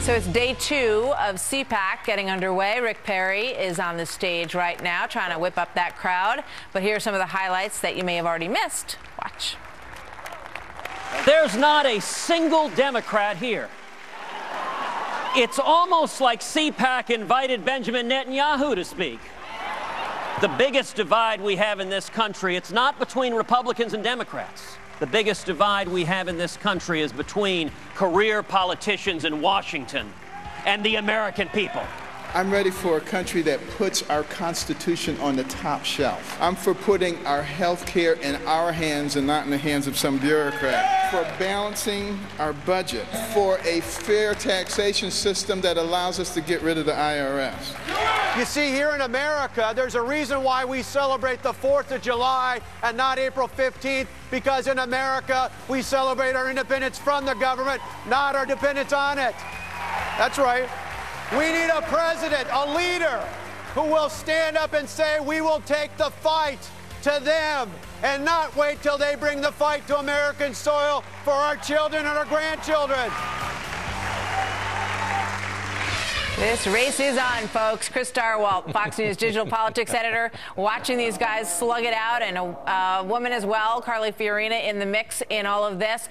So it's day 2 of CPAC getting underway. Rick Perry is on the stage right now trying to whip up that crowd. But here are some of the highlights that you may have already missed. Watch. There's not a single Democrat here. It's almost like CPAC invited Benjamin Netanyahu to speak. The biggest divide we have in this country, it's not between Republicans and Democrats. The biggest divide we have in this country is between career politicians in Washington and the American people. I'm ready for a country that puts our Constitution on the top shelf. I'm for putting our health care in our hands and not in the hands of some bureaucrat. For balancing our budget. For a fair taxation system that allows us to get rid of the IRS. You see, here in America, there's a reason why we celebrate the 4th of July and not April 15th, because in America, we celebrate our independence from the government, not our dependence on it. That's right. We need a president, a leader, who will stand up and say, we will take the fight to them and not wait till they bring the fight to American soil for our children and our grandchildren. This race is on, folks. Chris Starwalt, Fox News digital politics editor, watching these guys slug it out, and a woman as well, Carly Fiorina, in the mix in all of this.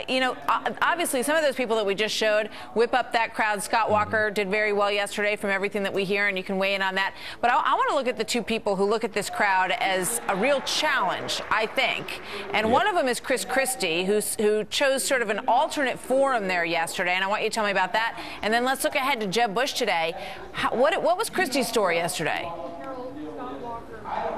You know, obviously some of those people that we just showed whip up that crowd. Scott Walker did very well yesterday from everything that we hear, and you can weigh in on that. But I want to look at the two people who look at this crowd as a real challenge, I think. And one of them is Chris Christie, who chose sort of an alternate forum there yesterday, and I want you to tell me about that. And then let's look ahead to Jeb Bush today. What was Christie's story yesterday?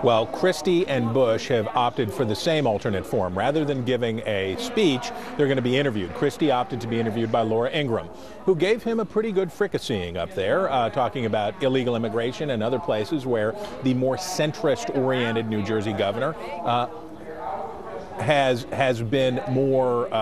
Well, Christie and Bush have opted for the same alternate forum. Rather than giving a speech, they're going to be interviewed. Christie opted to be interviewed by Laura Ingraham, who gave him a pretty good fricasseeing up there, talking about illegal immigration and other places where the more centrist-oriented New Jersey governor has been more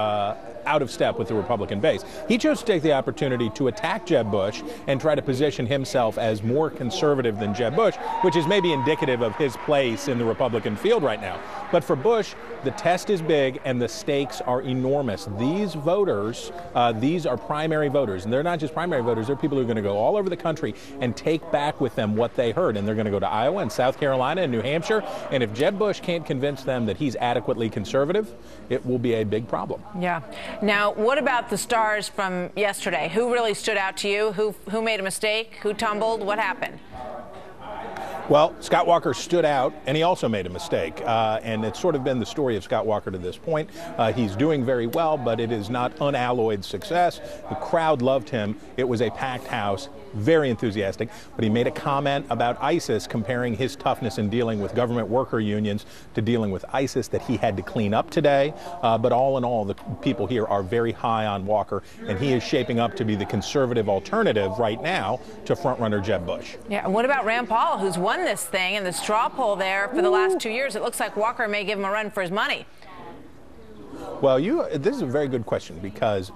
out of step with the Republican base. He chose to take the opportunity to attack Jeb Bush and try to position himself as more conservative than Jeb Bush, which is maybe indicative of his place in the Republican field right now. But for Bush, the test is big and the stakes are enormous. These voters, these are primary voters, and they're not just primary voters, they're people who are going to go all over the country and take back with them what they heard. And they're going to go to Iowa and South Carolina and New Hampshire. And if Jeb Bush can't convince them that he's adequately conservative, it will be a big problem. Yeah. Now, what about the stars from yesterday? Who really stood out to you? Who made a mistake? Who tumbled? What happened? Well, Scott Walker stood out, and he also made a mistake. And it's sort of been the story of Scott Walker to this point. He's doing very well, but it is not unalloyed success. The crowd loved him. It was a packed house, very enthusiastic. But he made a comment about ISIS, comparing his toughness in dealing with government worker unions to dealing with ISIS that he had to clean up today. But all in all, the people here are very high on Walker, and he is shaping up to be the conservative alternative right now to frontrunner Jeb Bush. Yeah, and what about Rand Paul, who's won this thing in the straw poll there for the last 2 years? It looks like Walker may give him a run for his money. Well, this is a very good question, because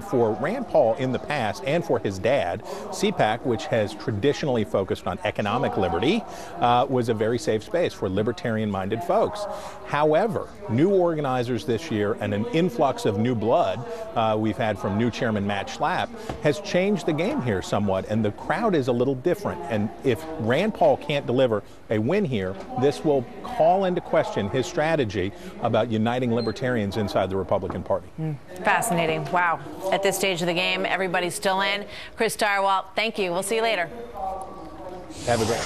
for Rand Paul in the past and for his dad, CPAC, which has traditionally focused on economic liberty, was a very safe space for libertarian-minded folks. However, new organizers this year and an influx of new blood we've had from new chairman Matt Schlapp has changed the game here somewhat, and the crowd is a little different. And if Rand Paul can't deliver a win here, this will call into question his strategy about uniting libertarians inside the Republican Party. Fascinating. Wow. At this stage of the game, everybody's still in. Chris Starwalt, thank you. We'll see you later. Have a great